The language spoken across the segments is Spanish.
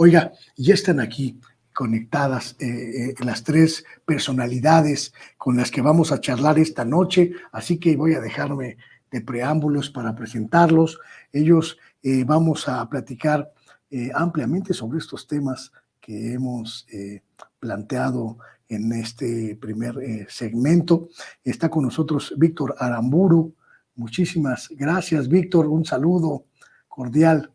Oiga, ya están aquí conectadas las tres personalidades con las que vamos a charlar esta noche, así que voy a dejarme de preámbulos para presentarlos. Ellos vamos a platicar ampliamente sobre estos temas que hemos planteado en este primer segmento. Está con nosotros Víctor Aramburu. Muchísimas gracias, Víctor. Un saludo cordial.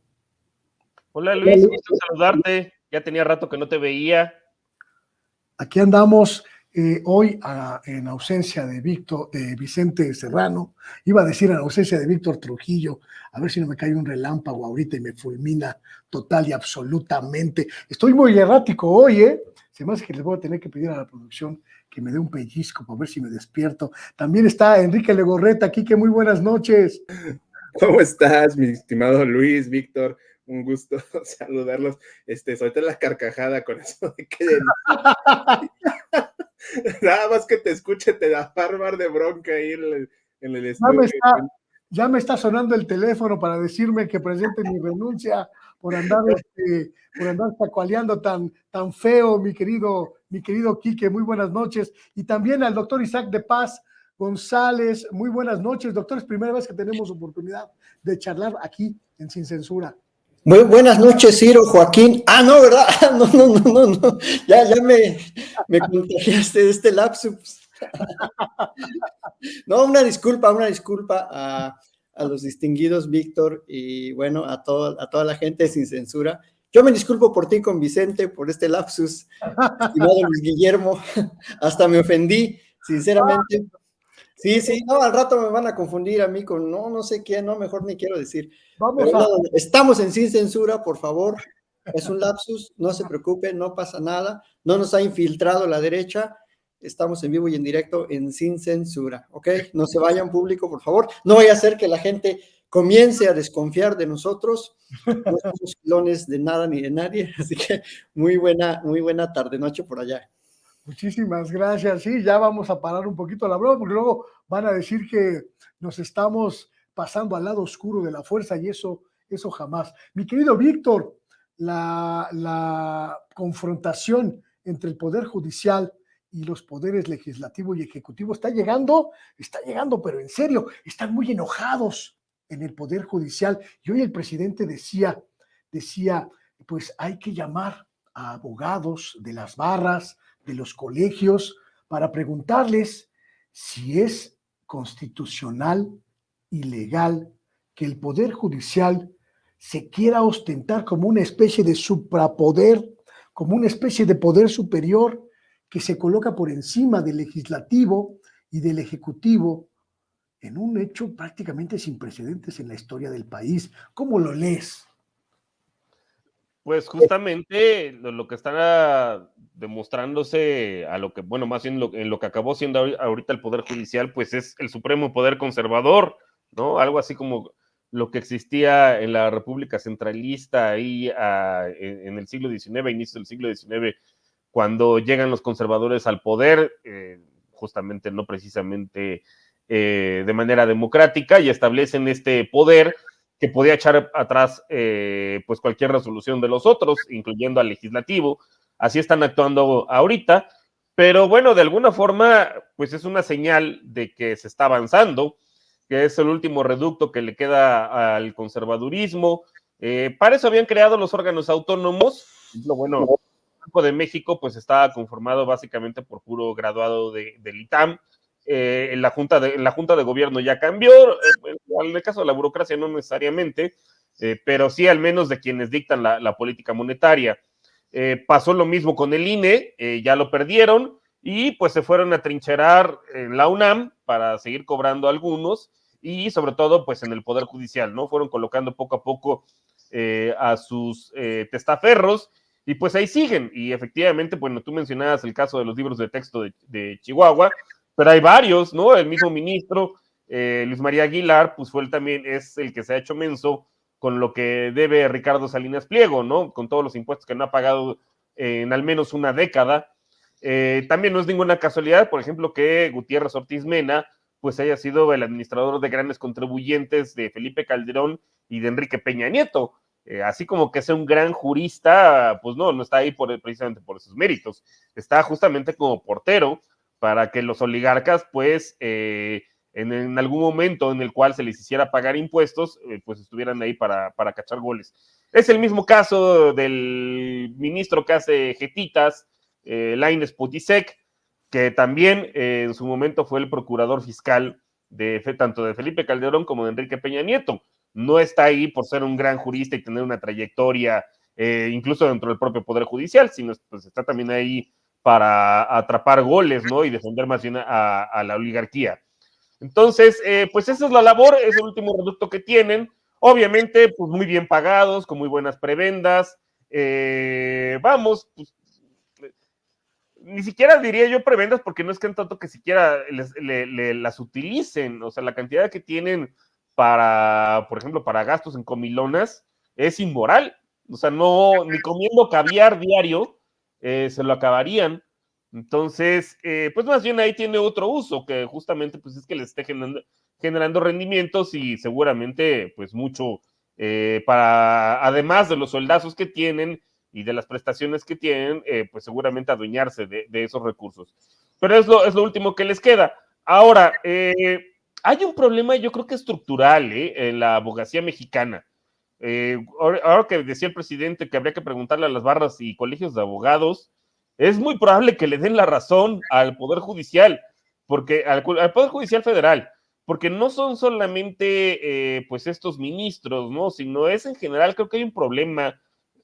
Hola Luis, gusto saludarte. Ya tenía rato que no te veía. Aquí andamos hoy en ausencia de Vicente Serrano. Iba a decir en ausencia de Víctor Trujillo, a ver si no me cae un relámpago ahorita y me fulmina total y absolutamente. Estoy muy errático hoy, ¿eh? Se me hace que les voy a tener que pedir a la producción que me dé un pellizco para ver si me despierto. También está Enrique Legorreta aquí, que muy buenas noches. ¿Cómo estás, mi estimado Luis, Víctor? Un gusto saludarlos. Suelta la carcajada con eso de que nada más que te escuche te da bárbaro de bronca ahí en el estudio. Ya me está sonando el teléfono para decirme que presente mi renuncia por andar tacualeando tan feo, mi querido Quique. Muy buenas noches. Y también al doctor Isaac de Paz González. Muy buenas noches, doctor. Es primera vez que tenemos oportunidad de charlar aquí en Sin Censura. Muy buenas noches, Ciro, Joaquín. No, ¿verdad? No. Ya me contagiaste de este lapsus. No, una disculpa a los distinguidos, Víctor, y bueno, a toda la gente Sin Censura. Yo me disculpo por ti con Vicente, por este lapsus, estimado Luis Guillermo. Hasta me ofendí, sinceramente. Sí, no, al rato me van a confundir a mí con no sé quién, mejor ni quiero decir. Estamos en Sin Censura, por favor. Es un lapsus, no se preocupen, no pasa nada. No nos ha infiltrado la derecha. Estamos en vivo y en directo en Sin Censura, ¿ok? No se vayan, público, por favor. No vaya a ser que la gente comience a desconfiar de nosotros. No somos clones de nada ni de nadie, así que muy buena tarde-noche por allá. Muchísimas gracias. Sí, ya vamos a parar un poquito la broma, porque luego van a decir que nos estamos pasando al lado oscuro de la fuerza y eso jamás. Mi querido Víctor, la confrontación entre el Poder Judicial y los poderes legislativo y ejecutivo está llegando, pero en serio, están muy enojados en el Poder Judicial. Y hoy el presidente decía, pues hay que llamar a abogados de las barras, de los colegios, para preguntarles si es constitucional y legal que el Poder Judicial se quiera ostentar como una especie de suprapoder, como una especie de poder superior que se coloca por encima del legislativo y del ejecutivo, en un hecho prácticamente sin precedentes en la historia del país. ¿Cómo lo lees? Pues justamente lo que está demostrándose a lo que, bueno, más bien en lo que acabó siendo ahorita el Poder Judicial, pues es el supremo poder conservador, ¿no? Algo así como lo que existía en la República Centralista ahí en el siglo XIX, inicio del siglo XIX, cuando llegan los conservadores al poder, justamente no precisamente de manera democrática, y establecen este poder que podía echar atrás pues cualquier resolución de los otros, incluyendo al legislativo. Así están actuando ahorita, pero bueno, de alguna forma, pues es una señal de que se está avanzando, que es el último reducto que le queda al conservadurismo. Para eso habían creado los órganos autónomos. Bueno, el Banco de México pues está conformado básicamente por puro graduado del ITAM. En la junta de gobierno ya cambió, en el caso de la burocracia no necesariamente, pero sí al menos de quienes dictan la política monetaria. Pasó lo mismo con el INE, ya lo perdieron y pues se fueron a trincherar en la UNAM para seguir cobrando algunos y sobre todo pues en el Poder Judicial, ¿no? Fueron colocando poco a poco a sus testaferros y pues ahí siguen. Y efectivamente, bueno, tú mencionabas el caso de los libros de texto de Chihuahua, pero hay varios, ¿no? El mismo ministro, Luis María Aguilar, pues es el que se ha hecho menso con lo que debe Ricardo Salinas Pliego, ¿no? Con todos los impuestos que no ha pagado en al menos una década. También no es ninguna casualidad, por ejemplo, que Gutiérrez Ortiz Mena, pues haya sido el administrador de grandes contribuyentes de Felipe Calderón y de Enrique Peña Nieto. así como que sea un gran jurista, pues no está ahí precisamente por esos méritos, está justamente como portero para que los oligarcas, pues, en algún momento en el cual se les hiciera pagar impuestos, pues estuvieran ahí para cachar goles. Es el mismo caso del ministro que hace jetitas, Lainez Potisek, que también en su momento fue el procurador fiscal tanto de Felipe Calderón como de Enrique Peña Nieto. No está ahí por ser un gran jurista y tener una trayectoria, incluso dentro del propio Poder Judicial, sino pues está también ahí para atrapar goles, ¿no? Y defender más bien a la oligarquía. Entonces, pues esa es la labor, es el último reducto que tienen. Obviamente, pues muy bien pagados, con muy buenas prebendas. Vamos, pues, ni siquiera diría yo prebendas, porque no es que en tanto que siquiera las utilicen. O sea, la cantidad que tienen para, por ejemplo, para gastos en comilonas es inmoral. O sea, no, ni comiendo caviar diario se lo acabarían. Entonces, pues más bien ahí tiene otro uso, que justamente pues es que les esté generando rendimientos y seguramente pues mucho además de los soldazos que tienen y de las prestaciones que tienen, pues seguramente adueñarse de esos recursos. Pero es lo último que les queda. Ahora, hay un problema yo creo que estructural en la abogacía mexicana. Ahora que decía el presidente que habría que preguntarle a las barras y colegios de abogados, es muy probable que le den la razón al Poder Judicial, porque al Poder Judicial Federal, porque no son solamente pues estos ministros, ¿no? Sino es en general, creo que hay un problema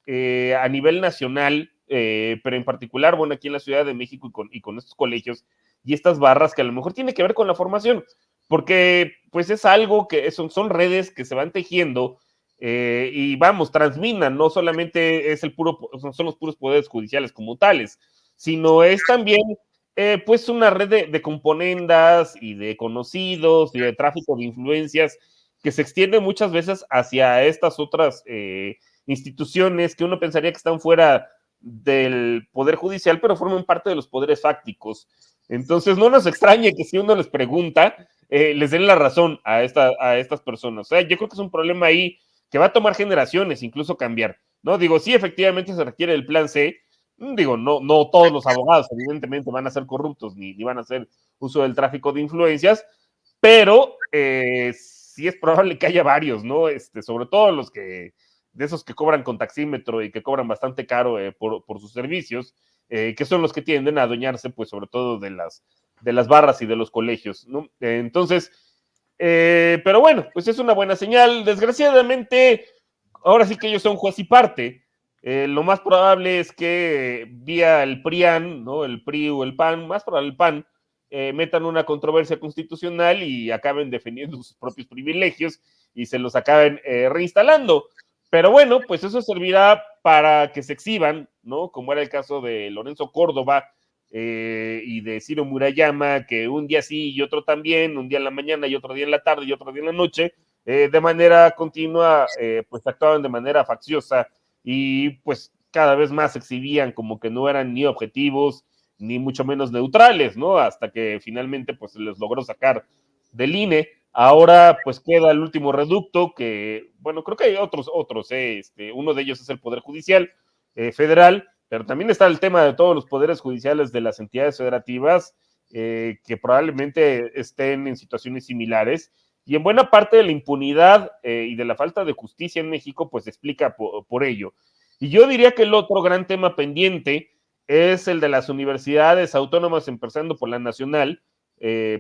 a nivel nacional, pero en particular, bueno, aquí en la Ciudad de México y con estos colegios y estas barras que a lo mejor tiene que ver con la formación, porque pues es algo que son redes que se van tejiendo y vamos, transminan, no solamente es son los puros poderes judiciales como tales, sino es también pues una red de componendas y de conocidos y de tráfico de influencias que se extiende muchas veces hacia estas otras instituciones que uno pensaría que están fuera del poder judicial, pero forman parte de los poderes fácticos. Entonces no nos extrañe que si uno les pregunta, les den la razón a estas personas. O sea, yo creo que es un problema ahí que va a tomar generaciones incluso cambiar, ¿no? Digo, sí, efectivamente se requiere el plan C. Digo, no todos los abogados evidentemente van a ser corruptos ni van a hacer uso del tráfico de influencias, pero sí es probable que haya varios, ¿no? Sobre todo de esos que cobran con taxímetro y que cobran bastante caro por sus servicios, que son los que tienden a adueñarse, pues, sobre todo de las barras y de los colegios, ¿no? Entonces, pero bueno, pues es una buena señal. Desgraciadamente, ahora sí que ellos son juez y parte. Lo más probable es que vía el PRIAN, ¿no? El PRI o el PAN, más probable el PAN, metan una controversia constitucional y acaben defendiendo sus propios privilegios y se los acaben reinstalando. Pero bueno, pues eso servirá para que se exhiban, ¿no? Como era el caso de Lorenzo Córdoba y de Ciro Murayama, que un día sí y otro también, un día en la mañana y otro día en la tarde y otro día en la noche, de manera continua, pues actuaban de manera facciosa y pues cada vez más se exhibían como que no eran ni objetivos, ni mucho menos neutrales, ¿no? Hasta que finalmente pues se les logró sacar del INE. Ahora pues queda el último reducto que, bueno, creo que hay otros, uno de ellos es el Poder Judicial Federal, pero también está el tema de todos los poderes judiciales de las entidades federativas que probablemente estén en situaciones similares y en buena parte de la impunidad y de la falta de justicia en México pues explica por ello. Y yo diría que el otro gran tema pendiente es el de las universidades autónomas, empezando por la nacional,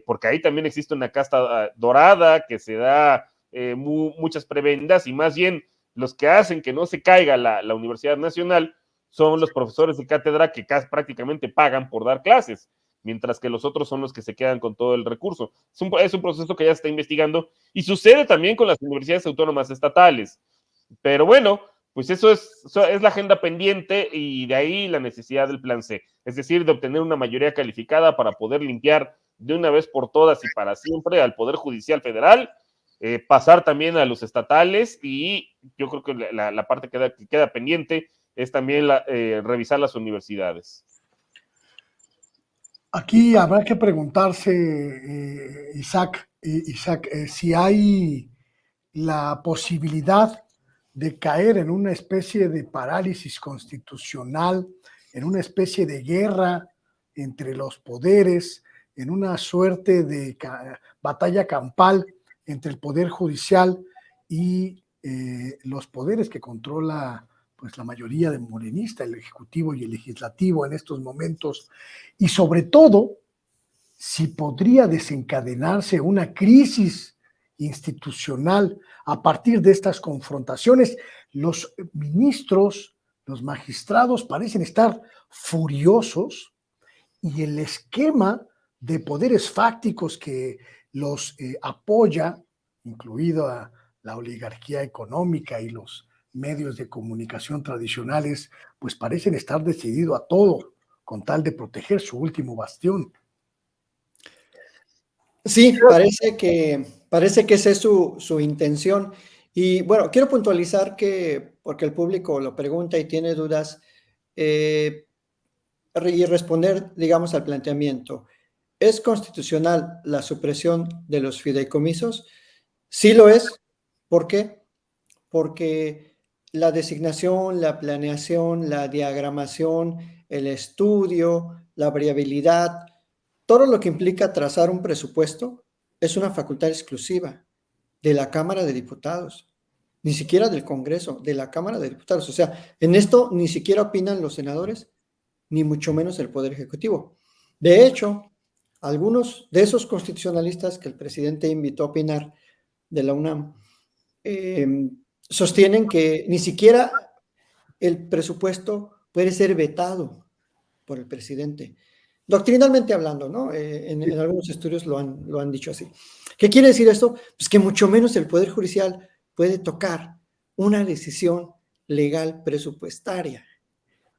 porque ahí también existe una casta dorada que se da muchas prebendas y más bien los que hacen que no se caiga la Universidad Nacional son los profesores de cátedra que prácticamente pagan por dar clases, mientras que los otros son los que se quedan con todo el recurso. Es un proceso que ya se está investigando y sucede también con las universidades autónomas estatales. Pero bueno, pues eso es la agenda pendiente y de ahí la necesidad del plan C, es decir, de obtener una mayoría calificada para poder limpiar de una vez por todas y para siempre al Poder Judicial Federal, pasar también a los estatales y yo creo que la parte que queda pendiente es también revisar las universidades. Aquí habrá que preguntarse, Isaac, si hay la posibilidad de caer en una especie de parálisis constitucional, en una especie de guerra entre los poderes, en una suerte de batalla campal entre el poder judicial y los poderes que controla pues la mayoría de morenista, el ejecutivo y el legislativo en estos momentos, y sobre todo si podría desencadenarse una crisis institucional a partir de estas confrontaciones. Los ministros, los magistrados parecen estar furiosos y el esquema de poderes fácticos que los apoya, incluida la oligarquía económica y los medios de comunicación tradicionales, pues parecen estar decididos a todo con tal de proteger su último bastión. Sí, parece que esa es su intención. Y bueno, quiero puntualizar que, porque el público lo pregunta y tiene dudas, y responder, digamos, al planteamiento. ¿Es constitucional la supresión de los fideicomisos? Sí lo es. ¿Por qué? Porque la designación, la planeación, la diagramación, el estudio, la variabilidad, todo lo que implica trazar un presupuesto es una facultad exclusiva de la Cámara de Diputados, ni siquiera del Congreso, de la Cámara de Diputados. O sea, en esto ni siquiera opinan los senadores, ni mucho menos el Poder Ejecutivo. De hecho, algunos de esos constitucionalistas que el presidente invitó a opinar de la UNAM sostienen que ni siquiera el presupuesto puede ser vetado por el presidente. Doctrinalmente hablando, ¿no? En algunos estudios lo han dicho así. ¿Qué quiere decir esto? Pues que mucho menos el Poder Judicial puede tocar una decisión legal presupuestaria.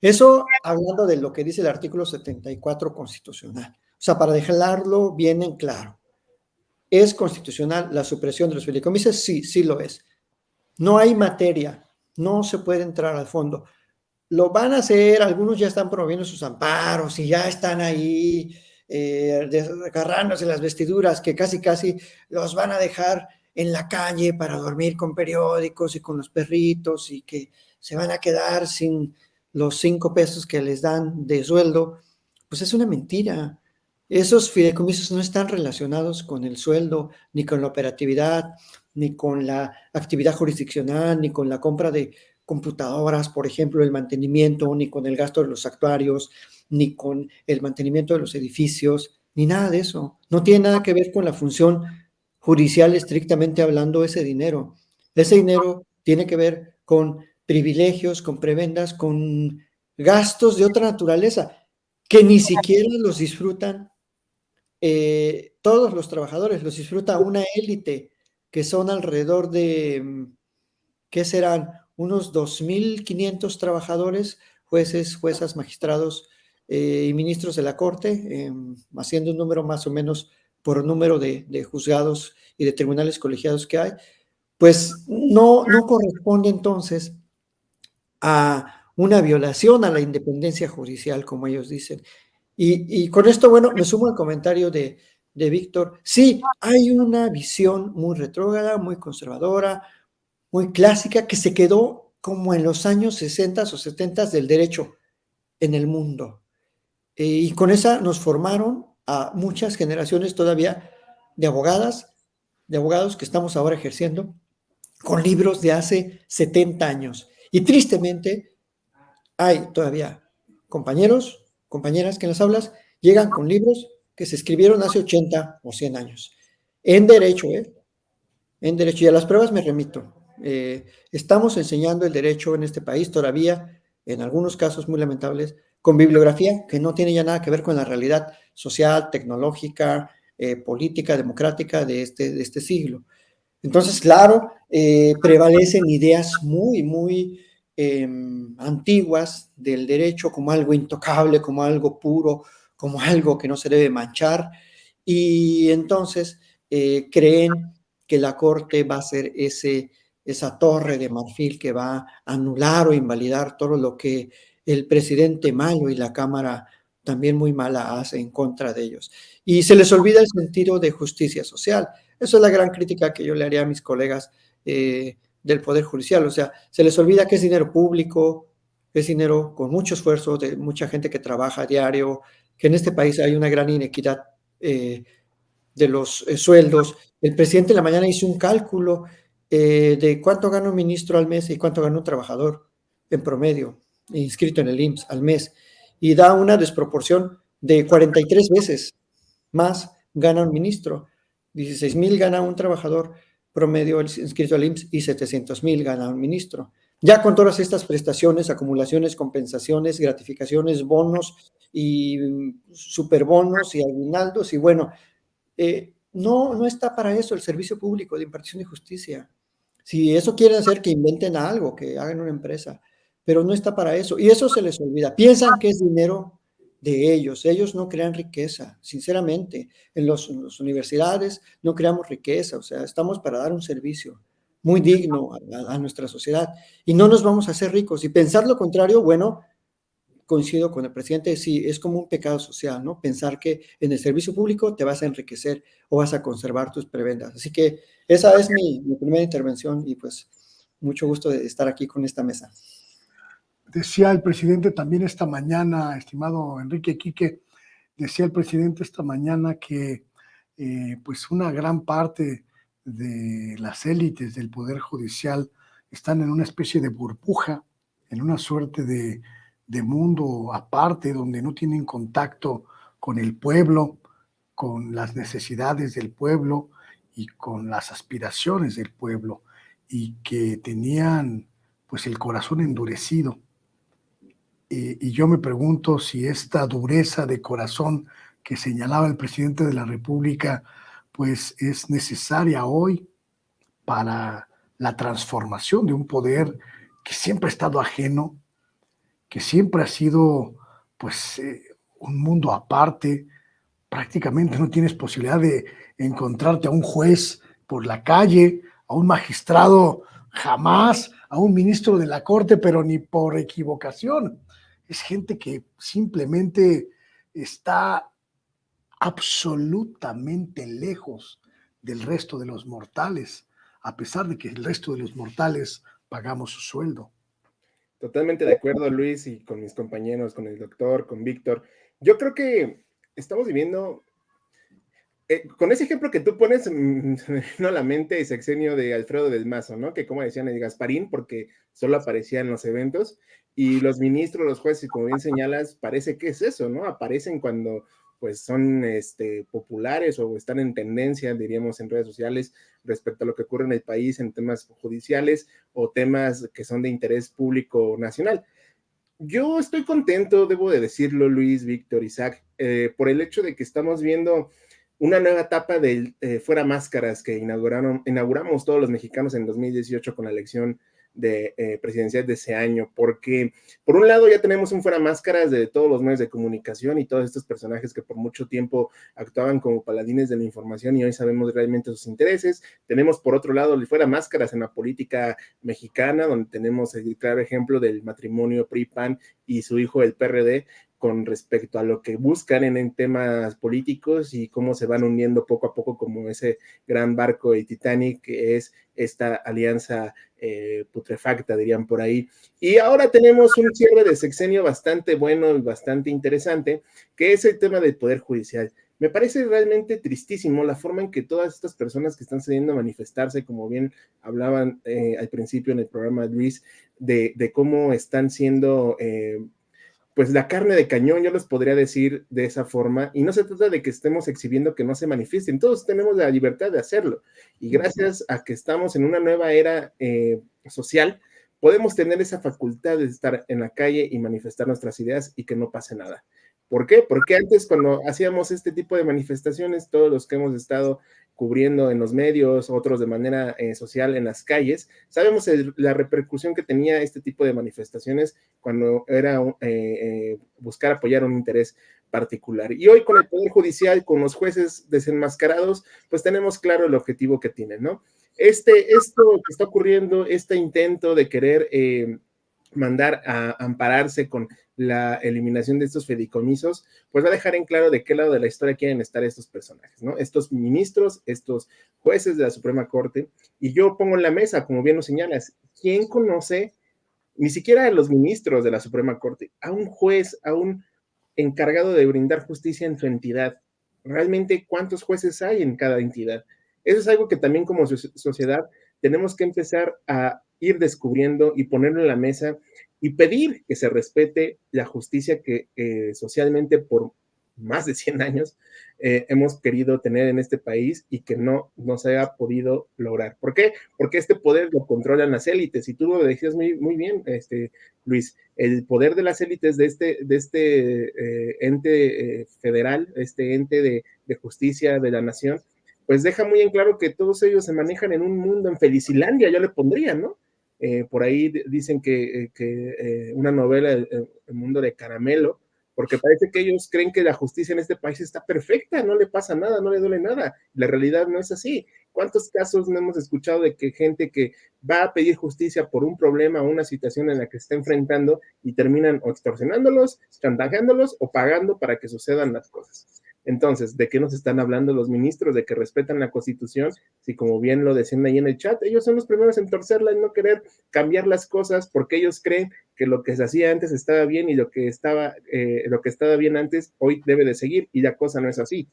Eso hablando de lo que dice el artículo 74 constitucional. O sea, para dejarlo bien en claro. ¿Es constitucional la supresión de los fideicomisos? Sí, sí lo es. No hay materia, no se puede entrar al fondo. Lo van a hacer, algunos ya están promoviendo sus amparos y ya están ahí agarrándose las vestiduras que casi los van a dejar en la calle para dormir con periódicos y con los perritos y que se van a quedar sin los 5 pesos que les dan de sueldo. Pues es una mentira. Esos fideicomisos no están relacionados con el sueldo, ni con la operatividad, ni con la actividad jurisdiccional, ni con la compra de computadoras, por ejemplo, el mantenimiento, ni con el gasto de los actuarios, ni con el mantenimiento de los edificios, ni nada de eso. No tiene nada que ver con la función judicial estrictamente hablando ese dinero. Ese dinero tiene que ver con privilegios, con prebendas, con gastos de otra naturaleza, que ni siquiera los disfrutan todos los trabajadores, los disfruta una élite, que son alrededor de, ¿qué serán? Unos 2.500 trabajadores, jueces, juezas, magistrados y ministros de la Corte, haciendo un número más o menos por número de juzgados y de tribunales colegiados que hay, pues no corresponde entonces a una violación a la independencia judicial, como ellos dicen. Y con esto, bueno, me sumo al comentario de Víctor. Sí, hay una visión muy retrógrada, muy conservadora, muy clásica, que se quedó como en los años 60 o 70 del derecho en el mundo. Y con esa nos formaron a muchas generaciones todavía de abogados que estamos ahora ejerciendo con libros de hace 70 años. Y tristemente hay todavía compañeros, compañeras que en las aulas llegan con libros que se escribieron hace 80 o 100 años. En derecho, en derecho. Y a las pruebas me remito. Estamos enseñando el derecho en este país todavía, en algunos casos muy lamentables, con bibliografía que no tiene ya nada que ver con la realidad social, tecnológica, política, democrática de este siglo. Entonces, claro, prevalecen ideas muy antiguas del derecho como algo intocable, como algo puro, como algo que no se debe manchar, y entonces creen que la Corte va a ser esa torre de marfil que va a anular o invalidar todo lo que el presidente malo y la Cámara también muy mala hace en contra de ellos. Y se les olvida el sentido de justicia social. Esa es la gran crítica que yo le haría a mis colegas del Poder Judicial. O sea, se les olvida que es dinero público, es dinero con mucho esfuerzo de mucha gente que trabaja a diario, que en este país hay una gran inequidad de los sueldos. El presidente en la mañana hizo un cálculo de cuánto gana un ministro al mes y cuánto gana un trabajador en promedio, inscrito en el IMSS al mes, y da una desproporción de 43 veces más gana un ministro. 16,000 gana un trabajador promedio inscrito al IMSS y 700,000 gana un ministro. Ya con todas estas prestaciones, acumulaciones, compensaciones, gratificaciones, bonos y superbonos y aguinaldos, y bueno, no está para eso el servicio público de impartición de justicia. Si eso quieren hacer, que inventen algo, que hagan una empresa, pero no está para eso. Y eso se les olvida. Piensan que es dinero de ellos. Ellos no crean riqueza, sinceramente. En las universidades no creamos riqueza. O sea, estamos para dar un servicio muy digno a nuestra sociedad. Y no nos vamos a hacer ricos. Y pensar lo contrario, bueno, coincido con el presidente, sí, es como un pecado social, ¿no? Pensar que en el servicio público te vas a enriquecer o vas a conservar tus prebendas. Así que esa es mi primera intervención y pues mucho gusto de estar aquí con esta mesa. Decía el presidente también esta mañana, estimado Enrique Quique, decía el presidente esta mañana que pues una gran parte de las élites del Poder Judicial están en una especie de burbuja, en una suerte de mundo aparte, donde no tienen contacto con el pueblo, con las necesidades del pueblo y con las aspiraciones del pueblo, y que tenían pues el corazón endurecido. Y yo me pregunto si esta dureza de corazón que señalaba el presidente de la República pues es necesaria hoy para la transformación de un poder que siempre ha estado ajeno, que siempre ha sido pues un mundo aparte. Prácticamente no tienes posibilidad de encontrarte a un juez por la calle, a un magistrado jamás, a un ministro de la Corte, pero ni por equivocación. Es gente que simplemente está absolutamente lejos del resto de los mortales, a pesar de que el resto de los mortales pagamos su sueldo. Totalmente de acuerdo, Luis, y con mis compañeros, con el doctor, con Víctor. Yo creo que estamos viviendo, con ese ejemplo que tú pones, no a la mente el sexenio de Alfredo del Mazo, ¿no? Que como decían el Gasparín, porque solo aparecía en los eventos, y los ministros, los jueces, como bien señalas, parece que es eso, ¿no? Aparecen cuando pues son populares o están en tendencia, diríamos, en redes sociales respecto a lo que ocurre en el país en temas judiciales o temas que son de interés público nacional. Yo estoy contento, debo de decirlo, Luis, Víctor, Isaac, por el hecho de que estamos viendo una nueva etapa del Fuera Máscaras que inauguramos todos los mexicanos en 2018 con la elección de presidencial de ese año, porque por un lado ya tenemos un Fuera Máscaras de todos los medios de comunicación y todos estos personajes que por mucho tiempo actuaban como paladines de la información y hoy sabemos realmente sus intereses. Tenemos por otro lado el Fuera Máscaras en la política mexicana, donde tenemos el claro ejemplo del matrimonio PRI-PAN y su hijo el PRD, con respecto a lo que buscan en temas políticos y cómo se van hundiendo poco a poco como ese gran barco de Titanic, que es esta alianza putrefacta, dirían por ahí. Y ahora tenemos un cierre de sexenio bastante bueno y bastante interesante, que es el tema del Poder Judicial. Me parece realmente tristísimo la forma en que todas estas personas que están saliendo a manifestarse, como bien hablaban al principio en el programa, Luis, de cómo están siendo pues la carne de cañón, yo les podría decir de esa forma, y no se trata de que estemos exhibiendo que no se manifiesten, todos tenemos la libertad de hacerlo, y gracias a que estamos en una nueva era social, podemos tener esa facultad de estar en la calle y manifestar nuestras ideas y que no pase nada. ¿Por qué? Porque antes cuando hacíamos este tipo de manifestaciones, todos los que hemos estado cubriendo en los medios, otros de manera social en las calles, sabemos la repercusión que tenía este tipo de manifestaciones cuando era buscar apoyar un interés particular. Y hoy con el Poder Judicial, con los jueces desenmascarados, pues tenemos claro el objetivo que tienen, ¿no? Esto que está ocurriendo, este intento de querer mandar a ampararse con la eliminación de estos fideicomisos, pues va a dejar en claro de qué lado de la historia quieren estar estos personajes, ¿no? Estos ministros, estos jueces de la Suprema Corte, y yo pongo en la mesa, como bien lo señalas, ¿quién conoce, ni siquiera a los ministros de la Suprema Corte, a un juez, a un encargado de brindar justicia en su entidad? Realmente, ¿cuántos jueces hay en cada entidad? Eso es algo que también como sociedad tenemos que empezar a ir descubriendo y ponerlo en la mesa y pedir que se respete la justicia que socialmente por más de 100 años hemos querido tener en este país y que no se ha podido lograr. ¿Por qué? Porque este poder lo controlan las élites, y tú lo decías muy bien, Luis, el poder de las élites de este ente federal, este ente de justicia de la nación, pues deja muy en claro que todos ellos se manejan en un mundo en Felicilandia, yo le pondría, ¿no? Por ahí dicen que una novela, el mundo de Caramelo, porque parece que ellos creen que la justicia en este país está perfecta, no le pasa nada, no le duele nada. La realidad no es así. ¿Cuántos casos no hemos escuchado de que gente que va a pedir justicia por un problema o una situación en la que se está enfrentando y terminan o extorsionándolos, chantajeándolos o pagando para que sucedan las cosas? Entonces, ¿de qué nos están hablando los ministros? ¿De que respetan la Constitución? Si, como bien lo decían ahí en el chat, ellos son los primeros en torcerla y no querer cambiar las cosas porque ellos creen que lo que se hacía antes estaba bien y lo que estaba bien antes hoy debe de seguir, y la cosa no es así.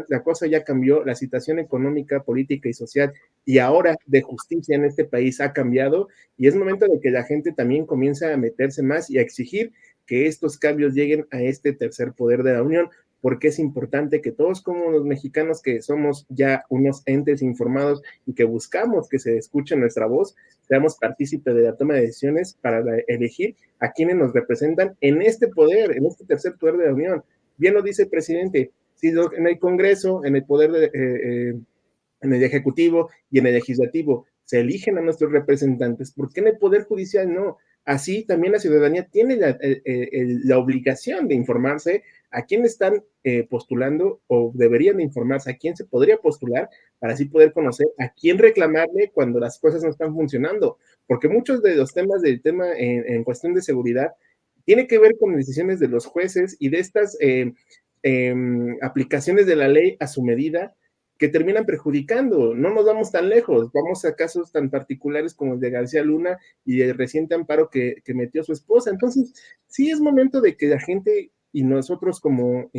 La cosa ya cambió, la situación económica, política y social y ahora de justicia en este país ha cambiado, y es momento de que la gente también comience a meterse más y a exigir que estos cambios lleguen a este tercer poder de la Unión, porque es importante que todos como los mexicanos que somos ya unos entes informados y que buscamos que se escuche nuestra voz, seamos partícipes de la toma de decisiones para elegir a quienes nos representan en este poder, en este tercer poder de la Unión. Bien lo dice el presidente, si en el Congreso, en el poder en el Ejecutivo y en el Legislativo se eligen a nuestros representantes, ¿por qué en el Poder Judicial no? Así también la ciudadanía tiene la obligación de informarse a quién están postulando, o deberían de informarse a quién se podría postular, para así poder conocer a quién reclamarle cuando las cosas no están funcionando, porque muchos de los temas en cuestión de seguridad tiene que ver con decisiones de los jueces y de estas aplicaciones de la ley a su medida, que terminan perjudicando. No nos vamos tan lejos, vamos a casos tan particulares como el de García Luna y el reciente amparo que metió su esposa. Entonces, sí es momento de que la gente y nosotros como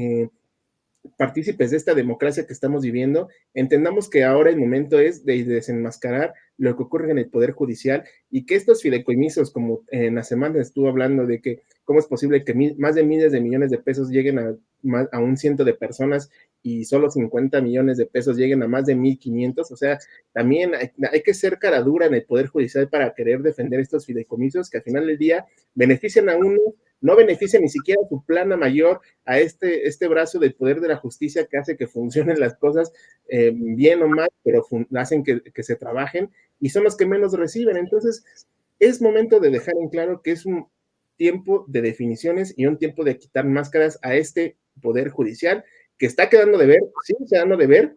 partícipes de esta democracia que estamos viviendo, entendamos que ahora el momento es de desenmascarar lo que ocurre en el Poder Judicial, y que estos fideicomisos, como en la semana estuvo hablando de que cómo es posible que más de miles de millones de pesos lleguen a un ciento de personas y solo 50 millones de pesos lleguen a más de 1,500, o sea, también hay que ser cara dura en el Poder Judicial para querer defender estos fideicomisos que al final del día benefician a uno, no beneficia ni siquiera a su plana mayor, a este brazo del poder de la justicia que hace que funcionen las cosas bien o mal, pero hacen que se trabajen, y son los que menos reciben. Entonces, es momento de dejar en claro que es un tiempo de definiciones y un tiempo de quitar máscaras a este poder judicial que está quedando de ver, sí, quedando de ver,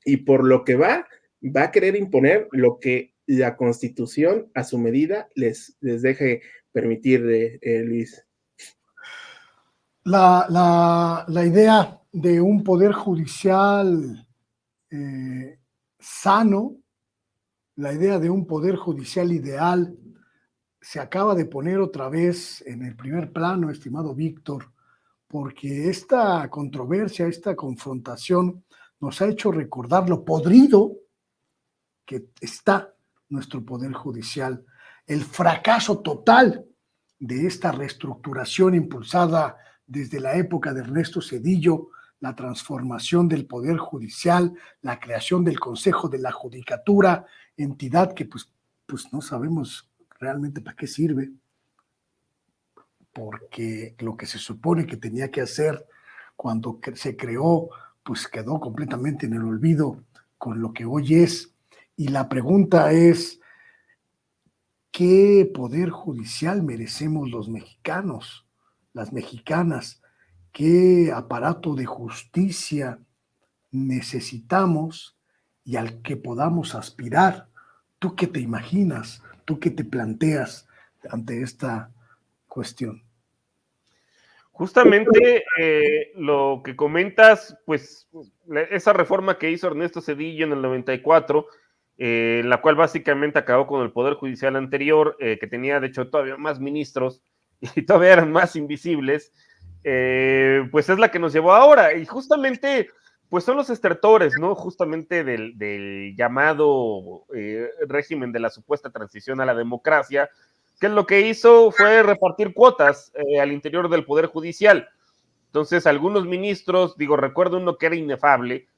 y por lo que va a querer imponer lo que la Constitución a su medida les deje permitir, Luis. La idea de un poder judicial sano, la idea de un poder judicial ideal, se acaba de poner otra vez en el primer plano, estimado Víctor, porque esta controversia, esta confrontación nos ha hecho recordar lo podrido que está nuestro poder judicial, el fracaso total de esta reestructuración impulsada desde la época de Ernesto Zedillo, la transformación del Poder Judicial, la creación del Consejo de la Judicatura, entidad que pues no sabemos realmente para qué sirve, porque lo que se supone que tenía que hacer cuando se creó, pues quedó completamente en el olvido con lo que hoy es. Y la pregunta es, ¿qué poder judicial merecemos los mexicanos, las mexicanas? ¿Qué aparato de justicia necesitamos y al que podamos aspirar? ¿Tú qué te imaginas? ¿Tú qué te planteas ante esta cuestión. Justamente lo que comentas, pues esa reforma que hizo Ernesto Zedillo en el 94, la cual básicamente acabó con el Poder Judicial anterior, que tenía de hecho todavía más ministros y todavía eran más invisibles, pues es la que nos llevó ahora. Y justamente, pues son los estertores, ¿no? Justamente del llamado régimen de la supuesta transición a la democracia, que lo que hizo fue repartir cuotas al interior del Poder Judicial. Entonces, algunos ministros, digo, recuerdo uno que era inefable,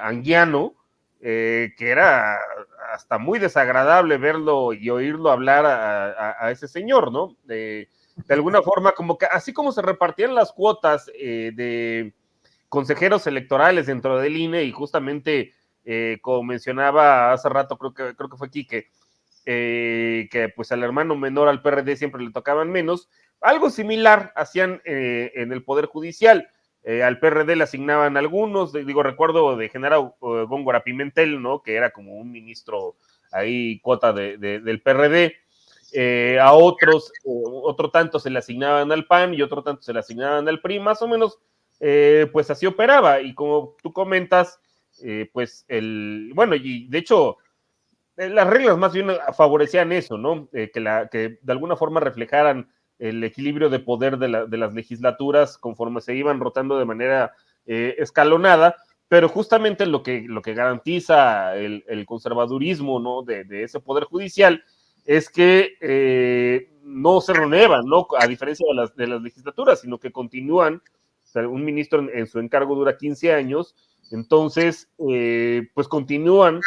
Anguiano, que era hasta muy desagradable verlo y oírlo hablar a ese señor, ¿no? De alguna forma, como que así como se repartían las cuotas de consejeros electorales dentro del INE, y justamente, como mencionaba hace rato, creo que fue Quique, que pues al hermano menor, al PRD, siempre le tocaban menos. Algo similar hacían en el Poder Judicial. Al PRD le asignaban algunos, digo, recuerdo de general Góngora Pimentel, ¿no? Que era como un ministro ahí, cuota del PRD. A otros, otro tanto se le asignaban al PAN y otro tanto se le asignaban al PRI, más o menos, pues así operaba. Y como tú comentas, pues bueno, y de hecho, las reglas más bien favorecían eso, ¿no? Que de alguna forma reflejaran el equilibrio de poder de las legislaturas conforme se iban rotando de manera escalonada, pero justamente lo que garantiza el conservadurismo, ¿no? de ese poder judicial es que no se renuevan, ¿no? A diferencia de las legislaturas, sino que continúan. O sea, un ministro en su encargo dura 15 años, entonces, pues continúan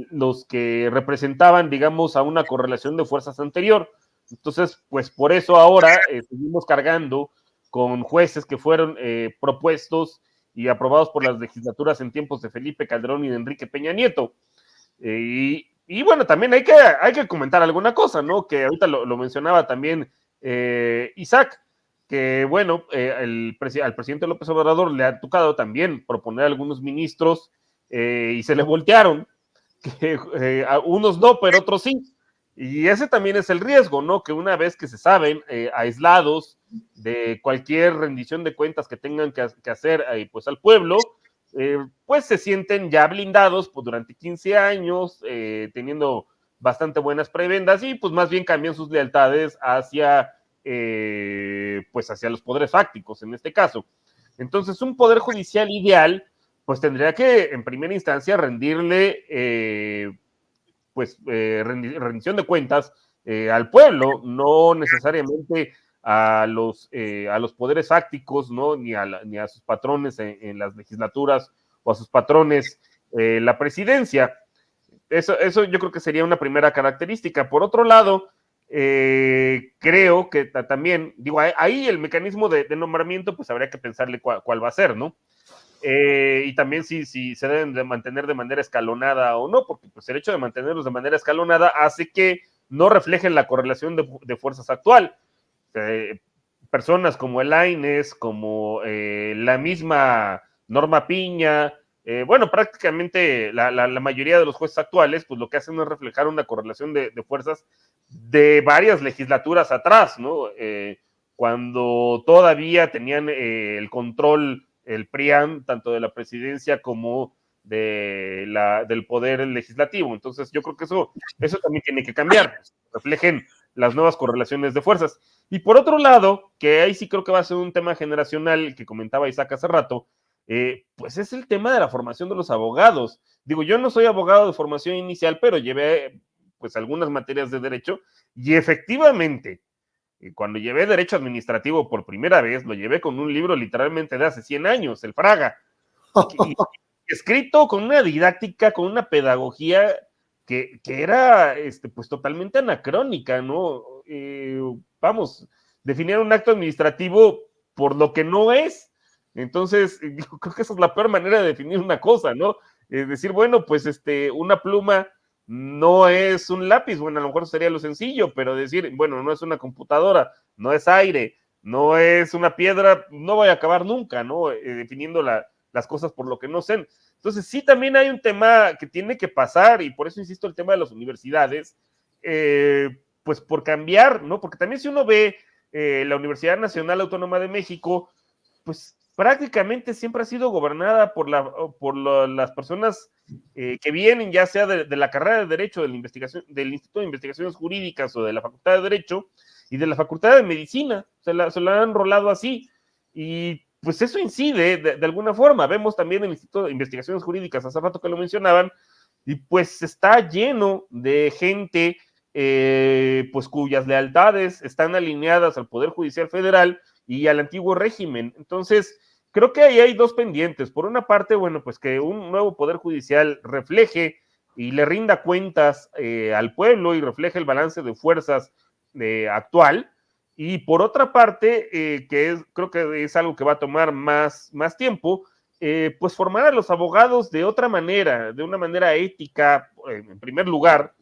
los que representaban, digamos, a una correlación de fuerzas anterior. Entonces, pues por eso ahora seguimos cargando con jueces que fueron propuestos y aprobados por las legislaturas en tiempos de Felipe Calderón y de Enrique Peña Nieto. Y bueno, también hay que comentar alguna cosa, ¿no? Que ahorita lo mencionaba también Isaac, que bueno, al presidente López Obrador le ha tocado también proponer a algunos ministros y se le voltearon, que unos no, pero otros sí. Y ese también es el riesgo, ¿no? Que una vez que se saben aislados de cualquier rendición de cuentas que tengan que hacer pues al pueblo, pues se sienten ya blindados pues, durante 15 años, teniendo bastante buenas prebendas y pues más bien cambian sus lealtades hacia, pues hacia los poderes fácticos en este caso. Entonces, un poder judicial ideal pues tendría que en primera instancia rendirle rendición de cuentas al pueblo, no necesariamente a los poderes fácticos, ¿no? Ni a sus patrones en las legislaturas o a sus patrones la presidencia. Eso yo creo que sería una primera característica. Por otro lado, creo que también, digo, ahí el mecanismo de nombramiento, pues habría que pensarle cuál va a ser, ¿no? Y también si se deben de mantener de manera escalonada o no, porque pues el hecho de mantenerlos de manera escalonada hace que no reflejen la correlación de fuerzas actual. Personas como el Lainez, como la misma Norma Piña, bueno, prácticamente la mayoría de los jueces actuales, pues lo que hacen es reflejar una correlación de fuerzas de varias legislaturas atrás, ¿no? Cuando todavía tenían el control el PRIAN, tanto de la presidencia como del poder legislativo. Entonces, yo creo que eso también tiene que cambiar, reflejen las nuevas correlaciones de fuerzas. Y por otro lado, que ahí sí creo que va a ser un tema generacional que comentaba Isaac hace rato, pues es el tema de la formación de los abogados. Digo, yo no soy abogado de formación inicial, pero llevé pues algunas materias de derecho y efectivamente, cuando llevé derecho administrativo por primera vez, lo llevé con un libro literalmente de hace 100 años, el Fraga, y escrito con una didáctica, con una pedagogía que era pues totalmente anacrónica, ¿no? Vamos, definir un acto administrativo por lo que no es. Entonces, yo creo que esa es la peor manera de definir una cosa, ¿no? Es decir, bueno, pues una pluma no es un lápiz, bueno, a lo mejor sería lo sencillo, pero decir, bueno, no es una computadora, no es aire, no es una piedra, no voy a acabar nunca, ¿no? Definiendo las cosas por lo que no sé. Entonces, sí, también hay un tema que tiene que pasar, y por eso insisto, el tema de las universidades, pues por cambiar, ¿no? Porque también si uno ve la Universidad Nacional Autónoma de México, pues prácticamente siempre ha sido gobernada por las personas que vienen ya sea de la carrera de Derecho, del Instituto de Investigaciones Jurídicas o de la Facultad de Derecho y de la Facultad de Medicina, se la han rolado así, y pues eso incide de alguna forma. Vemos también el Instituto de Investigaciones Jurídicas, hace rato que lo mencionaban, y pues está lleno de gente pues cuyas lealtades están alineadas al Poder Judicial Federal y al antiguo régimen. Entonces, creo que ahí hay dos pendientes. Por una parte, bueno, pues que un nuevo Poder Judicial refleje y le rinda cuentas al pueblo y refleje el balance de fuerzas actual. Y por otra parte, creo que es algo que va a tomar más tiempo, pues formar a los abogados de otra manera, de una manera ética, en primer lugar,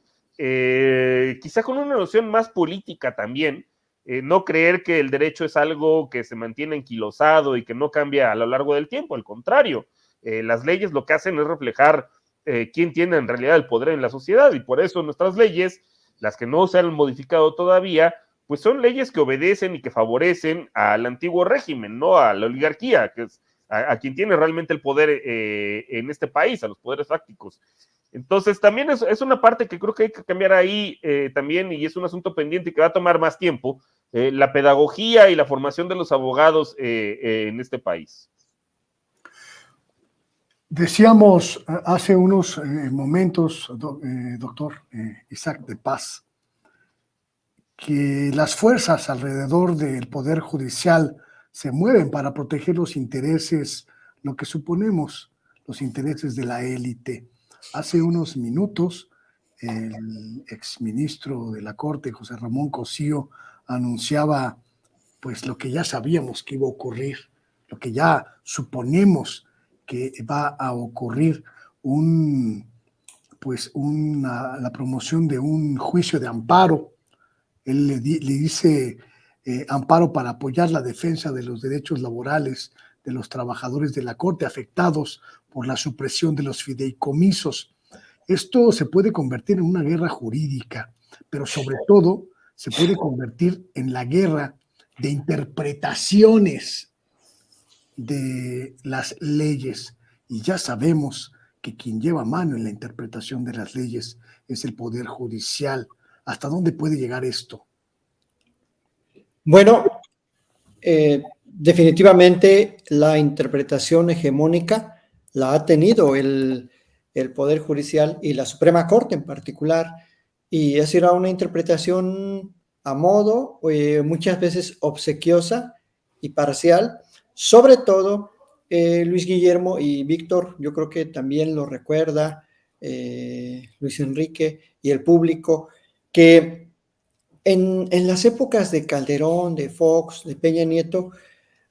quizá con una noción más política también, no creer que el derecho es algo que se mantiene enquilosado y que no cambia a lo largo del tiempo, al contrario, las leyes lo que hacen es reflejar quién tiene en realidad el poder en la sociedad, y por eso nuestras leyes, las que no se han modificado todavía, pues son leyes que obedecen y que favorecen al antiguo régimen, no a la oligarquía, que es a quien tiene realmente el poder en este país, a los poderes fácticos. Entonces, también es una parte que creo que hay que cambiar ahí también, y es un asunto pendiente que va a tomar más tiempo, la pedagogía y la formación de los abogados en este país. Decíamos hace unos momentos, doctor Isaac de Paz, que las fuerzas alrededor del Poder Judicial se mueven para proteger los intereses, lo que suponemos, los intereses de la élite. Hace unos minutos, el exministro de la Corte, José Ramón Cosío, anunciaba pues lo que ya sabíamos que iba a ocurrir, lo que ya suponemos que va a ocurrir, la promoción de un juicio de amparo. Él le dice amparo para apoyar la defensa de los derechos laborales de los trabajadores de la Corte afectados por la supresión de los fideicomisos. Esto se puede convertir en una guerra jurídica, pero sobre todo se puede convertir en la guerra de interpretaciones de las leyes. Y ya sabemos que quien lleva mano en la interpretación de las leyes es el Poder Judicial. ¿Hasta dónde puede llegar esto? Bueno, definitivamente la interpretación hegemónica la ha tenido el Poder Judicial y la Suprema Corte en particular, y esa era una interpretación a modo, muchas veces obsequiosa y parcial, sobre todo Luis Guillermo y Víctor, yo creo que también lo recuerda Luis Enrique y el público, que en las épocas de Calderón, de Fox, de Peña Nieto,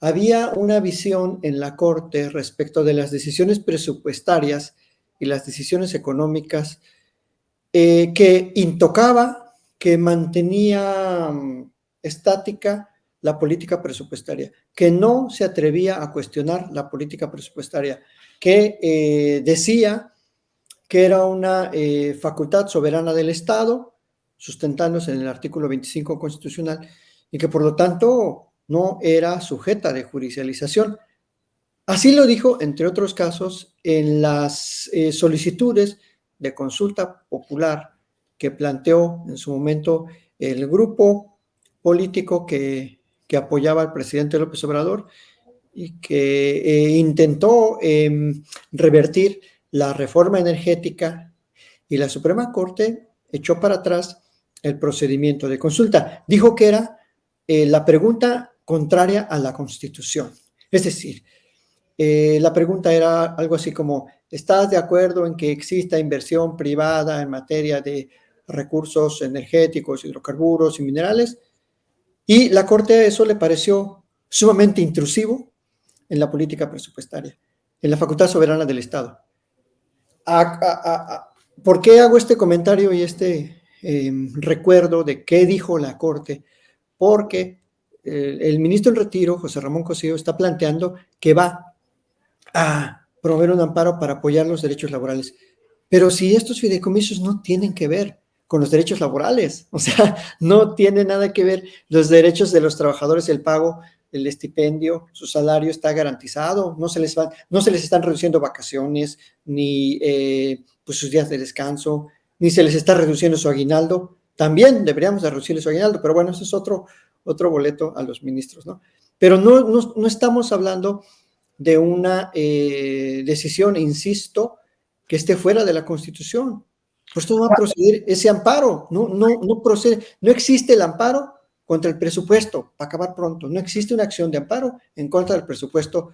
había una visión en la Corte respecto de las decisiones presupuestarias y las decisiones económicas que intocaba, que mantenía estática la política presupuestaria, que no se atrevía a cuestionar la política presupuestaria, que decía que era una facultad soberana del Estado, sustentándose en el artículo 25 constitucional, y que por lo tanto no era sujeta de judicialización. Así lo dijo, entre otros casos, en las solicitudes de consulta popular que planteó en su momento el grupo político que apoyaba al presidente López Obrador y que intentó revertir la reforma energética, y la Suprema Corte echó para atrás el procedimiento de consulta. Dijo que era la pregunta contraria a la Constitución. Es decir, la pregunta era algo así como: ¿estás de acuerdo en que exista inversión privada en materia de recursos energéticos, hidrocarburos y minerales? Y la Corte a eso le pareció sumamente intrusivo en la política presupuestaria, en la facultad soberana del Estado. ¿Por qué hago este comentario y este recuerdo de qué dijo la Corte? Porque el ministro en retiro, José Ramón Cosío, está planteando que va a promover un amparo para apoyar los derechos laborales. Pero si estos fideicomisos no tienen que ver con los derechos laborales. O sea, no tiene nada que ver los derechos de los trabajadores, el pago, el estipendio, su salario está garantizado, no se les están reduciendo vacaciones, ni pues sus días de descanso, ni se les está reduciendo su aguinaldo. También deberíamos de reducirles su aguinaldo, pero bueno, eso es otro boleto a los ministros, ¿no? Pero no estamos hablando de una decisión, insisto, que esté fuera de la Constitución. Pues no va a proceder ese amparo, no procede, no existe el amparo contra el presupuesto, para acabar pronto, no existe una acción de amparo en contra del presupuesto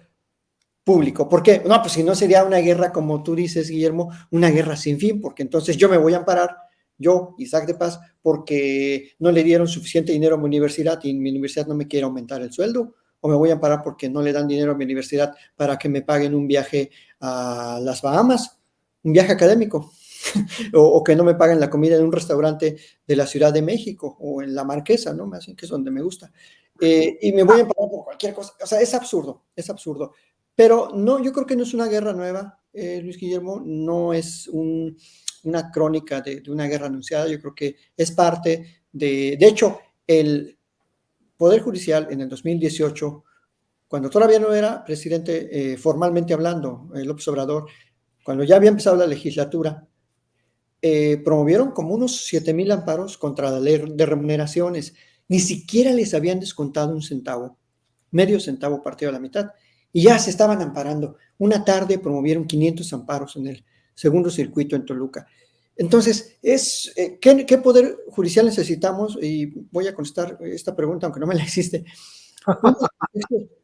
público. ¿Por qué? No, pues si no sería una guerra, como tú dices, Guillermo, una guerra sin fin, porque entonces yo me voy a amparar, yo, Isaac de Paz, porque no le dieron suficiente dinero a mi universidad y mi universidad no me quiere aumentar el sueldo, o me voy a amparar porque no le dan dinero a mi universidad para que me paguen un viaje a las Bahamas, un viaje académico. O que no me paguen la comida en un restaurante de la Ciudad de México o en La Marquesa, ¿no? Me hacen que es donde me gusta. Y me voy a pagar por cualquier cosa. O sea, es absurdo. Pero no, yo creo que no es una guerra nueva, Luis Guillermo, no es una crónica de una guerra anunciada. Yo creo que es parte de hecho, el Poder Judicial en el 2018, cuando todavía no era presidente formalmente hablando, López Obrador, cuando ya había empezado la legislatura, promovieron como unos 7,000 amparos contra la ley de remuneraciones. Ni siquiera les habían descontado un centavo, medio centavo partido a la mitad, y ya se estaban amparando. Una tarde promovieron 500 amparos en el segundo circuito en Toluca. Entonces, ¿qué poder judicial necesitamos? Y voy a contestar esta pregunta, aunque no me la hiciste.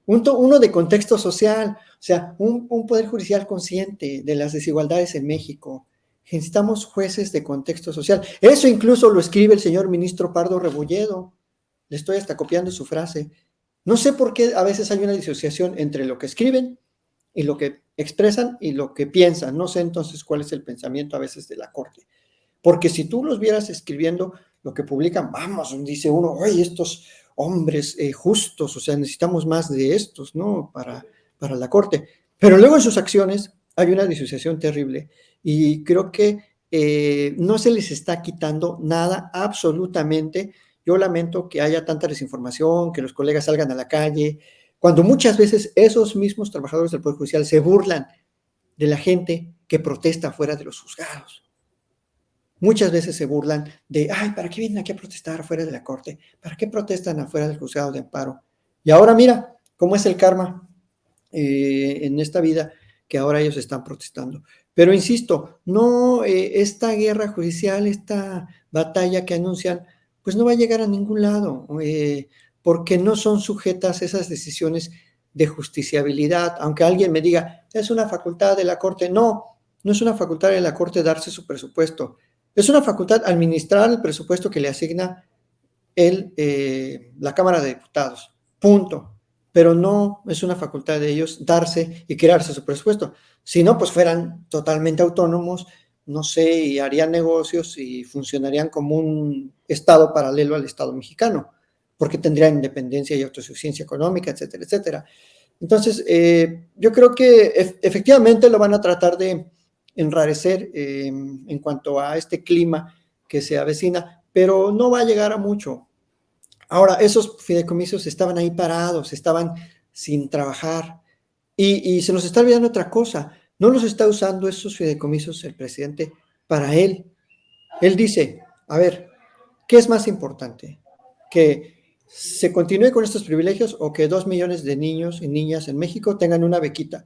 Uno de contexto social, o sea, un poder judicial consciente de las desigualdades en México. Necesitamos jueces de contexto social. Eso incluso lo escribe el señor ministro Pardo Rebolledo. Le estoy hasta copiando su frase. No sé por qué a veces hay una disociación entre lo que escriben y lo que expresan y lo que piensan. No sé entonces cuál es el pensamiento a veces de la Corte. Porque si tú los vieras escribiendo lo que publican, vamos, dice uno, oye, estos hombres justos, o sea, necesitamos más de estos, ¿no? Para la Corte. Pero luego en sus acciones hay una disociación terrible y creo que no se les está quitando nada absolutamente. Yo lamento que haya tanta desinformación, que los colegas salgan a la calle, cuando muchas veces esos mismos trabajadores del Poder Judicial se burlan de la gente que protesta fuera de los juzgados. Muchas veces se burlan de, ay, ¿para qué vienen aquí a protestar afuera de la Corte? ¿Para qué protestan afuera del juzgado de amparo? Y ahora mira cómo es el karma en esta vida, que ahora ellos están protestando. Pero insisto, no, esta guerra judicial, esta batalla que anuncian, pues no va a llegar a ningún lado, porque no son sujetas esas decisiones de justiciabilidad. Aunque alguien me diga, es una facultad de la Corte. No es una facultad de la Corte darse su presupuesto. Es una facultad administrar el presupuesto que le asigna la Cámara de Diputados. Punto. Pero no es una facultad de ellos darse y crearse su presupuesto. Si no, pues fueran totalmente autónomos, no sé, y harían negocios y funcionarían como un Estado paralelo al Estado mexicano, porque tendrían independencia y autosuficiencia económica, etcétera, etcétera. Entonces, yo creo que efectivamente lo van a tratar de enrarecer en cuanto a este clima que se avecina, pero no va a llegar a mucho. Ahora, esos fideicomisos estaban ahí parados, estaban sin trabajar, y se nos está olvidando otra cosa. No los está usando esos fideicomisos el presidente para él. Él dice, a ver, ¿qué es más importante? ¿Que se continúe con estos privilegios o que 2 millones de niños y niñas en México tengan una bequita?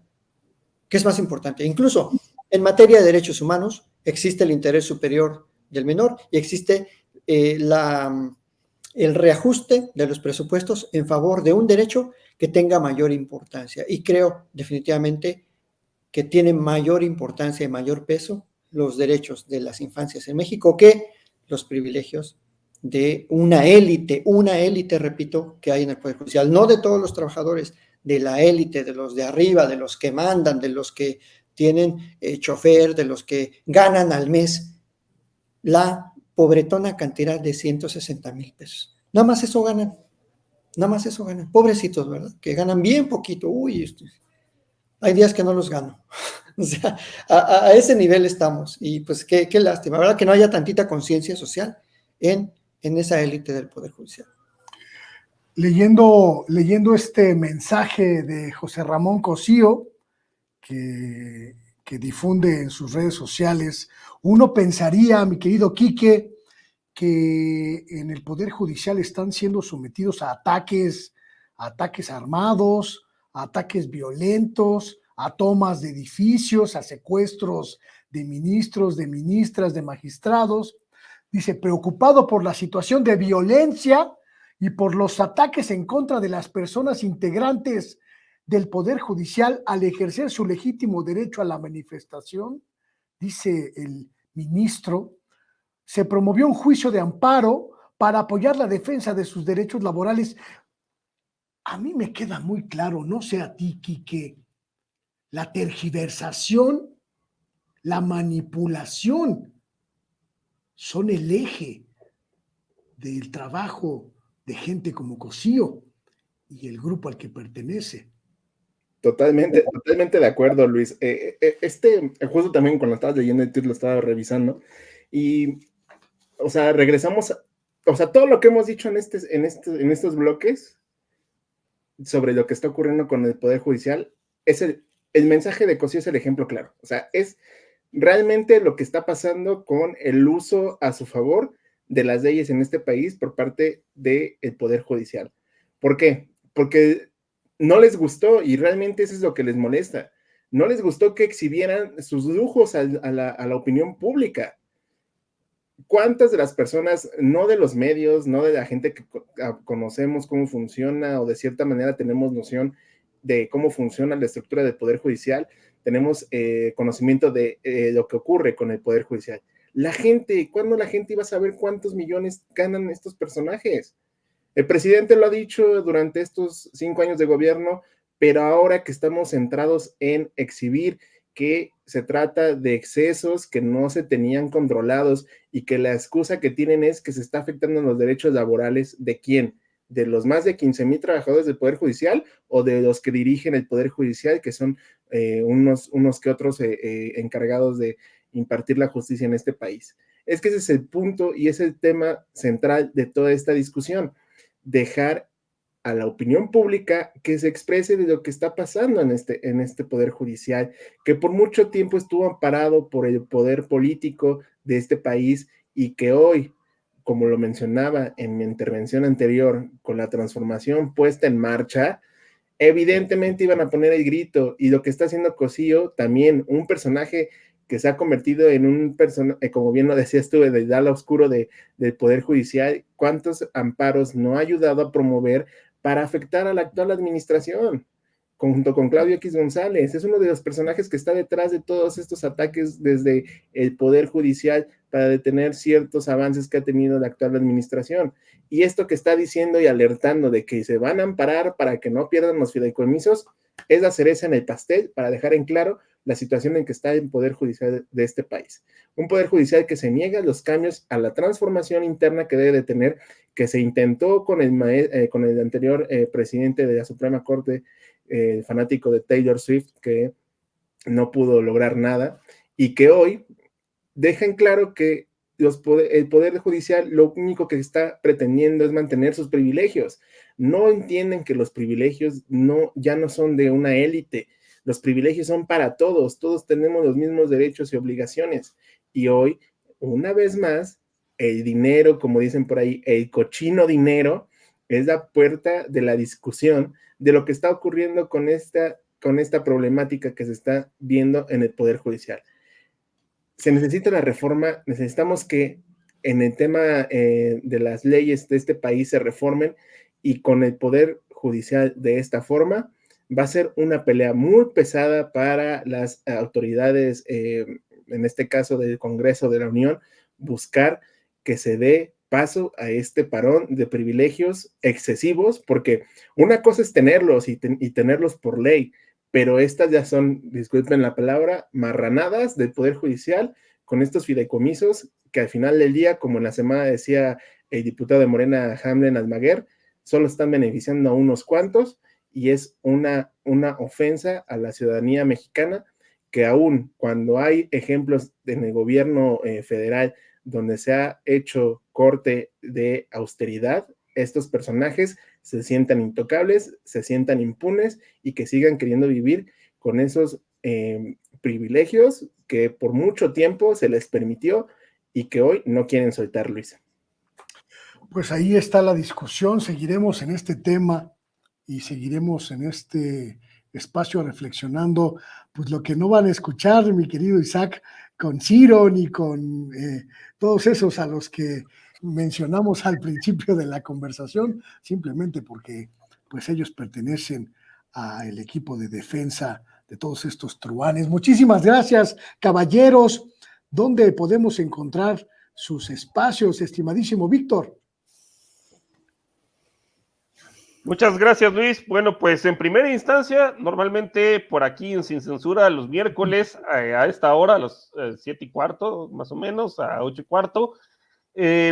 ¿Qué es más importante? Incluso en materia de derechos humanos existe el interés superior del menor y existe el reajuste de los presupuestos en favor de un derecho que tenga mayor importancia. Y creo definitivamente que tiene mayor importancia y mayor peso los derechos de las infancias en México que los privilegios de una élite, repito, que hay en el Poder Judicial, no de todos los trabajadores, de la élite, de los de arriba, de los que mandan, de los que tienen chofer, de los que ganan al mes la pobretona cantidad de 160,000 pesos. Nada más eso ganan. Pobrecitos, ¿verdad? Que ganan bien poquito. Uy, hay días que no los gano. O sea, a ese nivel estamos. Y pues qué lástima, ¿verdad? Que no haya tantita conciencia social en esa élite del Poder Judicial. Leyendo este mensaje de José Ramón Cosío, que difunde en sus redes sociales, uno pensaría, mi querido Quique, que en el Poder Judicial están siendo sometidos a ataques armados, a ataques violentos, a tomas de edificios, a secuestros de ministros, de ministras, de magistrados. Dice, preocupado por la situación de violencia y por los ataques en contra de las personas integrantes del Poder Judicial al ejercer su legítimo derecho a la manifestación, dice el ministro, se promovió un juicio de amparo para apoyar la defensa de sus derechos laborales. A mí me queda muy claro, no sé a ti, Quique, la tergiversación, la manipulación son el eje del trabajo de gente como Cosío y el grupo al que pertenece. Totalmente de acuerdo, Luis. Justo también cuando estabas leyendo el título, lo estaba revisando, y, o sea, regresamos, o sea, todo lo que hemos dicho en estos bloques sobre lo que está ocurriendo con el Poder Judicial, es el mensaje de Cosío es el ejemplo claro. O sea, es realmente lo que está pasando con el uso a su favor de las leyes en este país por parte del Poder Judicial. ¿Por qué? Porque no les gustó, y realmente eso es lo que les molesta. No les gustó que exhibieran sus lujos a la opinión pública. ¿Cuántas de las personas, no de los medios, no de la gente que conocemos cómo funciona o de cierta manera tenemos noción de cómo funciona la estructura del Poder Judicial, tenemos conocimiento de lo que ocurre con el Poder Judicial? La gente, ¿cuándo la gente iba a saber cuántos millones ganan estos personajes? El presidente lo ha dicho durante estos 5 años de gobierno, pero ahora que estamos centrados en exhibir que se trata de excesos que no se tenían controlados y que la excusa que tienen es que se está afectando los derechos laborales ¿de quién? ¿De los más de 15,000 trabajadores del Poder Judicial o de los que dirigen el Poder Judicial, que son unos que otros encargados de impartir la justicia en este país? Es que ese es el punto y es el tema central de toda esta discusión. Dejar a la opinión pública que se exprese de lo que está pasando en este Poder Judicial, que por mucho tiempo estuvo amparado por el poder político de este país y que hoy, como lo mencionaba en mi intervención anterior, con la transformación puesta en marcha, evidentemente iban a poner el grito, y lo que está haciendo Cosío, también un personaje que se ha convertido en un personaje, como bien lo decías tú, del ala oscuro del Poder Judicial, cuántos amparos no ha ayudado a promover para afectar a la actual administración, junto con Claudio X González. Es uno de los personajes que está detrás de todos estos ataques desde el Poder Judicial para detener ciertos avances que ha tenido la actual administración. Y esto que está diciendo y alertando de que se van a amparar para que no pierdan los fideicomisos, es la cereza en el pastel para dejar en claro la situación en que está el Poder Judicial de este país. Un Poder Judicial que se niega a los cambios, a la transformación interna que debe de tener, que se intentó con el anterior presidente de la Suprema Corte, fanático de Taylor Swift, que no pudo lograr nada, y que hoy dejan claro que el Poder Judicial lo único que está pretendiendo es mantener sus privilegios. No entienden que los privilegios ya no son de una élite. Los privilegios son para todos. Todos tenemos los mismos derechos y obligaciones. Y hoy, una vez más, el dinero, como dicen por ahí, el cochino dinero, es la puerta de la discusión de lo que está ocurriendo con esta problemática que se está viendo en el Poder Judicial. Se necesita la reforma, necesitamos que en el tema de las leyes de este país se reformen, y con el Poder Judicial de esta forma va a ser una pelea muy pesada para las autoridades, en este caso del Congreso de la Unión, buscar que se dé paso a este parón de privilegios excesivos, porque una cosa es tenerlos y tenerlos por ley, pero estas ya son, disculpen la palabra, marranadas del Poder Judicial con estos fideicomisos que al final del día, como en la semana decía el diputado de Morena, Hamlen Almaguer, solo están beneficiando a unos cuantos y es una ofensa a la ciudadanía mexicana, que aún cuando hay ejemplos en el gobierno federal donde se ha hecho corte de austeridad, estos personajes se sientan intocables, se sientan impunes y que sigan queriendo vivir con esos privilegios que por mucho tiempo se les permitió y que hoy no quieren soltar, Luis. Pues ahí está la discusión, seguiremos en este tema y seguiremos en este espacio reflexionando, pues lo que no van a escuchar, mi querido Isaac, con Ciro ni con todos esos a los que mencionamos al principio de la conversación, simplemente porque pues ellos pertenecen al equipo de defensa de todos estos truanes. Muchísimas gracias, caballeros. ¿Dónde podemos encontrar sus espacios, estimadísimo Víctor? Muchas gracias, Luis. Bueno, pues en primera instancia, normalmente por aquí en Sin Censura, los miércoles a esta hora, a las 7:15, más o menos, a 8:15,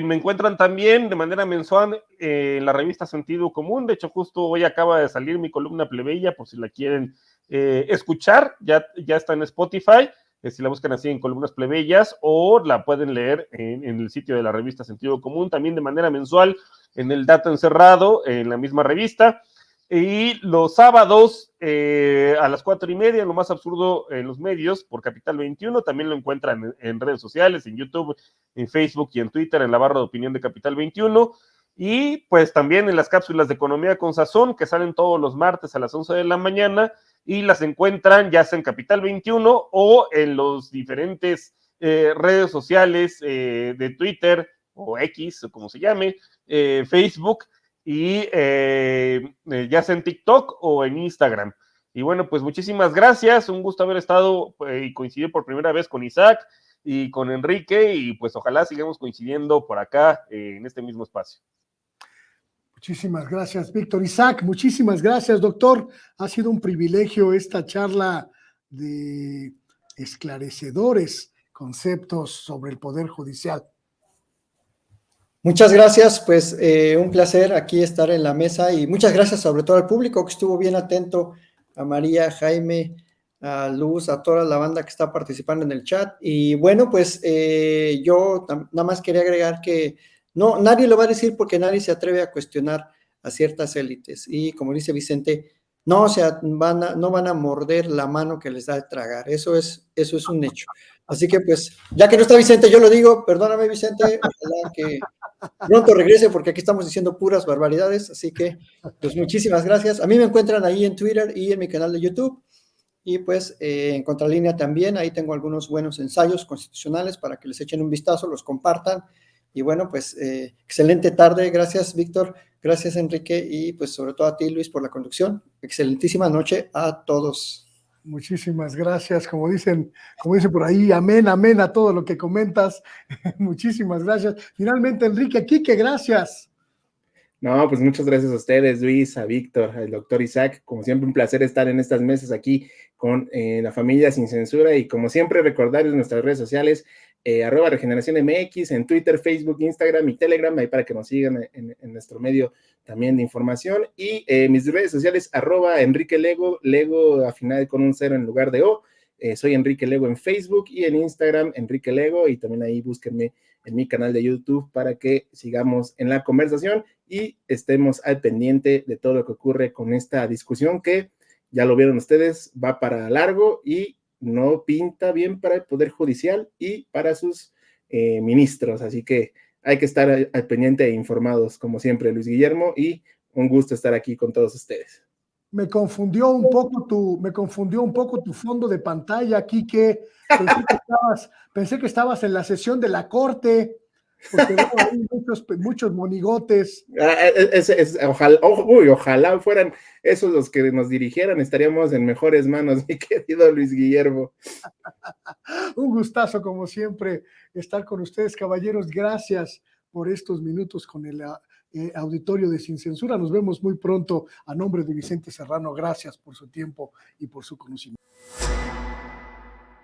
me encuentran también de manera mensual en la revista Sentido Común. De hecho, justo hoy acaba de salir mi columna plebeya, por si la quieren escuchar, ya está en Spotify, si la buscan así en columnas plebeyas, o la pueden leer en el sitio de la revista Sentido Común, también de manera mensual en el Dato Encerrado, en la misma revista. Y los sábados a las 4:30, lo más absurdo en los medios, por Capital 21, también lo encuentran en redes sociales, en YouTube, en Facebook y en Twitter, en la barra de opinión de Capital 21, y pues también en las cápsulas de Economía con Sazón, que salen todos los martes a las 11 de la mañana, y las encuentran ya sea en Capital 21 o en los diferentes redes sociales de Twitter, o X, o como se llame, Facebook, y ya sea en TikTok o en Instagram. Y bueno, pues muchísimas gracias, un gusto haber estado y coincidir por primera vez con Isaac y con Enrique, y pues ojalá sigamos coincidiendo por acá en este mismo espacio. Muchísimas gracias, Víctor. Isaac, muchísimas gracias, doctor. Ha sido un privilegio esta charla de esclarecedores conceptos sobre el Poder Judicial. Muchas gracias, pues un placer aquí estar en la mesa y muchas gracias sobre todo al público que estuvo bien atento, a María, a Jaime, a Luz, a toda la banda que está participando en el chat. Y bueno, pues yo nada más quería agregar que no, nadie lo va a decir porque nadie se atreve a cuestionar a ciertas élites. Y como dice Vicente, no, o sea, no van a morder la mano que les da de tragar. Eso es un hecho. Así que pues, ya que no está Vicente, yo lo digo, perdóname Vicente, ojalá que pronto regrese porque aquí estamos diciendo puras barbaridades, así que pues muchísimas gracias. A mí me encuentran ahí en Twitter y en mi canal de YouTube y pues en Contralínea también, ahí tengo algunos buenos ensayos constitucionales para que les echen un vistazo, los compartan y bueno, pues excelente tarde, gracias Víctor, gracias Enrique y pues sobre todo a ti Luis por la conducción, excelentísima noche a todos. Muchísimas gracias, como dicen por ahí, amén, amén a todo lo que comentas. Muchísimas gracias. Finalmente, Enrique Quique, gracias. No, pues muchas gracias a ustedes, Luis, a Víctor, al doctor Isaac. Como siempre, un placer estar en estas mesas aquí con la familia Sin Censura y como siempre recordarles nuestras redes sociales, @Regeneración MX, en Twitter, Facebook, Instagram y Telegram, ahí para que nos sigan en nuestro medio también de información, y mis redes sociales, @Enrique Lego, Lego al final con un 0 en lugar de O. Soy Enrique Lego en Facebook y en Instagram, Enrique Lego, y también ahí búsquenme en mi canal de YouTube para que sigamos en la conversación y estemos al pendiente de todo lo que ocurre con esta discusión que, ya lo vieron ustedes, va para largo y no pinta bien para el Poder Judicial y para sus ministros, así que hay que estar al pendiente e informados, como siempre, Luis Guillermo, y un gusto estar aquí con todos ustedes. Me confundió un poco tu fondo de pantalla, Quique. Pensé que estabas en la sesión de la corte, porque veo ahí muchos monigotes. Ojalá fueran esos los que nos dirigieran, estaríamos en mejores manos, mi querido Luis Guillermo. Un gustazo, como siempre, estar con ustedes, caballeros. Gracias por estos minutos con el auditorio de Sin Censura. Nos vemos muy pronto. A nombre de Vicente Serrano, gracias por su tiempo y por su conocimiento.